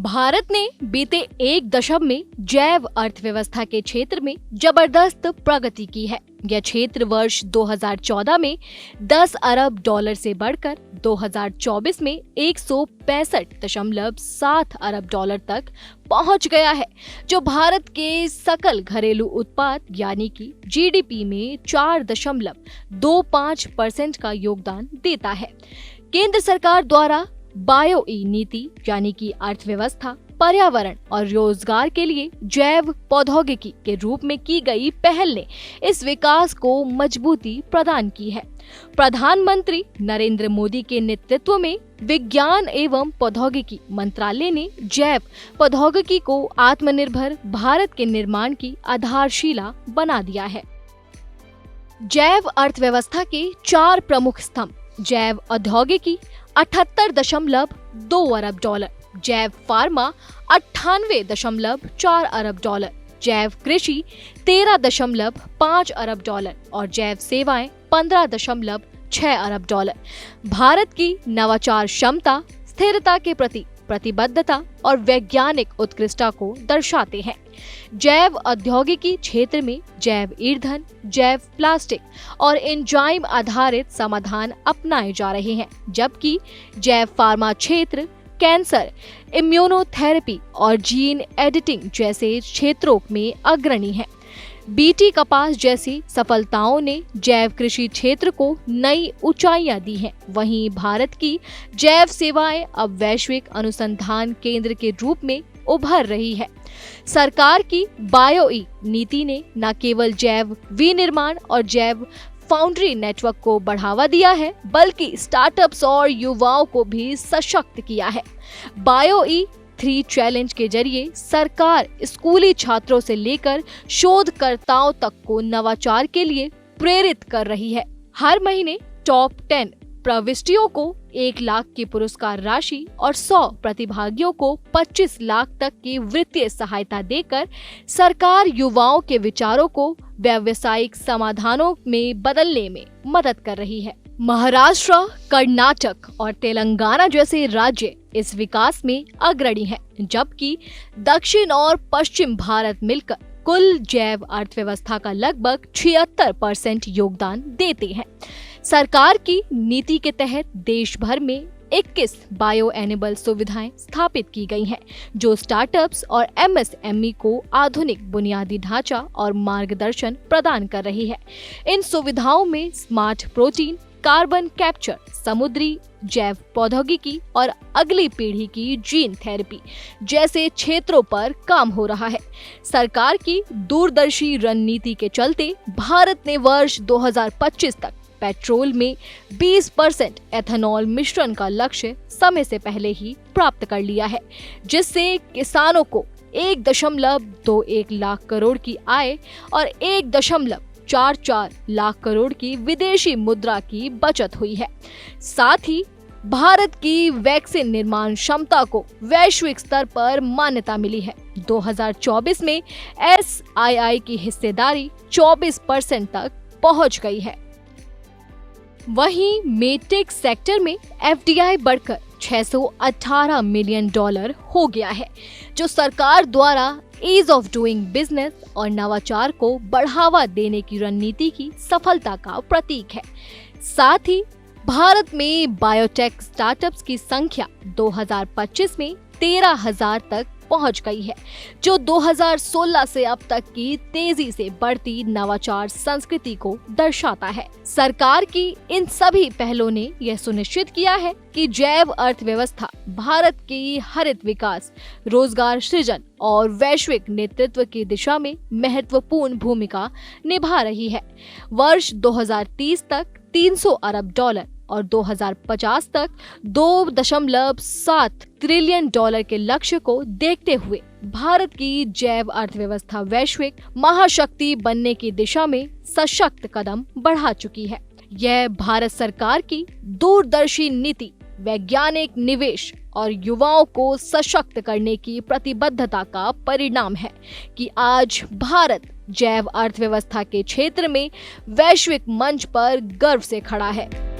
भारत ने बीते एक दशक में जैव अर्थव्यवस्था के क्षेत्र में जबरदस्त प्रगति की है। यह क्षेत्र वर्ष 2014 में 10 अरब डॉलर से बढ़कर 2024 में 165.7 अरब डॉलर तक पहुंच गया है, जो भारत के सकल घरेलू उत्पाद यानी कि जीडीपी में 4.25% का योगदान देता है। केंद्र सरकार द्वारा बायो ई नीति यानी कि अर्थव्यवस्था, पर्यावरण और रोजगार के लिए जैव प्रौद्योगिकी के रूप में की गई पहल ने इस विकास को मजबूती प्रदान की है। प्रधानमंत्री नरेंद्र मोदी के नेतृत्व में विज्ञान एवं प्रौद्योगिकी मंत्रालय ने जैव प्रौद्योगिकी को आत्मनिर्भर भारत के निर्माण की आधारशिला बना दिया है। जैव अर्थव्यवस्था के 4 प्रमुख स्तंभ: जैव औद्योगिकी 78.2 अरब डॉलर, जैव फार्मा 98.4 अरब डॉलर, जैव कृषि 13.5 अरब डॉलर और जैव सेवाएं 15.6 अरब डॉलर। भारत की नवाचार क्षमता, स्थिरता के प्रति प्रतिबद्धता और वैज्ञानिक उत्कृष्टता को दर्शाते हैं। जैव औद्योगिकी क्षेत्र में जैव ईंधन, जैव प्लास्टिक और एंजाइम आधारित समाधान अपनाए जा रहे हैं, जबकि जैव फार्मा क्षेत्र कैंसर, इम्यूनोथेरेपी और जीन एडिटिंग जैसे क्षेत्रों में अग्रणी है। बीटी कपास जैसी सफलताओं ने जैव कृषि क्षेत्र को नई ऊंचाइयां दी हैं। वहीं भारत की जैव सेवाएं अब वैश्विक अनुसंधान केंद्र के रूप में उभर रही है। सरकार की बायो ई नीति ने न केवल जैव विनिर्माण और जैव फाउंड्री नेटवर्क को बढ़ावा दिया है, बल्कि स्टार्टअप्स और युवाओं को भी सशक्त किया है। बायो ई 3 चैलेंज के जरिए सरकार स्कूली छात्रों से लेकर शोधकर्ताओं तक को नवाचार के लिए प्रेरित कर रही है। हर महीने टॉप 10 प्रविष्टियों को 1 लाख की पुरस्कार राशि और 100 प्रतिभागियों को 25 लाख तक की वित्तीय सहायता देकर सरकार युवाओं के विचारों को व्यावसायिक समाधानों में बदलने में मदद कर रही है। महाराष्ट्र, कर्नाटक और तेलंगाना जैसे राज्य इस विकास में अग्रणी हैं, जबकि दक्षिण और पश्चिम भारत मिलकर कुल जैव अर्थव्यवस्था का लगभग 76% योगदान देते हैं। सरकार की नीति के तहत देश भर में 21 बायो एनेबल सुविधाएं स्थापित की गई हैं, जो स्टार्टअप्स और एमएसएमई को आधुनिक बुनियादी ढांचा और मार्गदर्शन प्रदान कर रही है। इन सुविधाओं में स्मार्ट प्रोटीन, कार्बन कैप्चर, समुद्री जैव प्रौद्योगिकी और अगली पीढ़ी की जीन थेरेपी जैसे क्षेत्रों पर काम हो रहा है। सरकार की दूरदर्शी रणनीति के चलते भारत ने वर्ष 2025 तक पेट्रोल में 20% एथेनॉल मिश्रण का लक्ष्य समय से पहले ही प्राप्त कर लिया है, जिससे किसानों को 1.21 लाख करोड़ की आय और 1.44 लाख करोड़ की विदेशी मुद्रा की बचत हुई है। साथ ही भारत की वैक्सीन निर्माण क्षमता को वैश्विक स्तर पर मान्यता मिली है। 2024 में एसआईआई की हिस्सेदारी 24% तक पहुंच गई है। वहीं मेडटेक सेक्टर में एफडीआई बढ़कर $618 मिलियन हो गया है, जो सरकार द्वारा ईज ऑफ डूइंग बिजनेस और नवाचार को बढ़ावा देने की रणनीति की सफलता का प्रतीक है। साथ ही भारत में बायोटेक स्टार्टअप्स की संख्या 2025 में 13,000 तक पहुंच गई है, जो 2016 से अब तक की तेजी से बढ़ती नवाचार संस्कृति को दर्शाता है। सरकार की इन सभी पहलों ने यह सुनिश्चित किया है कि जैव अर्थव्यवस्था भारत की हरित विकास, रोजगार सृजन और वैश्विक नेतृत्व की दिशा में महत्वपूर्ण भूमिका निभा रही है। वर्ष 2030 तक 300 अरब डॉलर और 2050 तक $2.7 ट्रिलियन के लक्ष्य को देखते हुए भारत की जैव अर्थव्यवस्था वैश्विक महाशक्ति बनने की दिशा में सशक्त कदम बढ़ा चुकी है। यह भारत सरकार की दूरदर्शी नीति, वैज्ञानिक निवेश और युवाओं को सशक्त करने की प्रतिबद्धता का परिणाम है कि आज भारत जैव अर्थव्यवस्था के क्षेत्र में वैश्विक मंच पर गर्व से खड़ा है।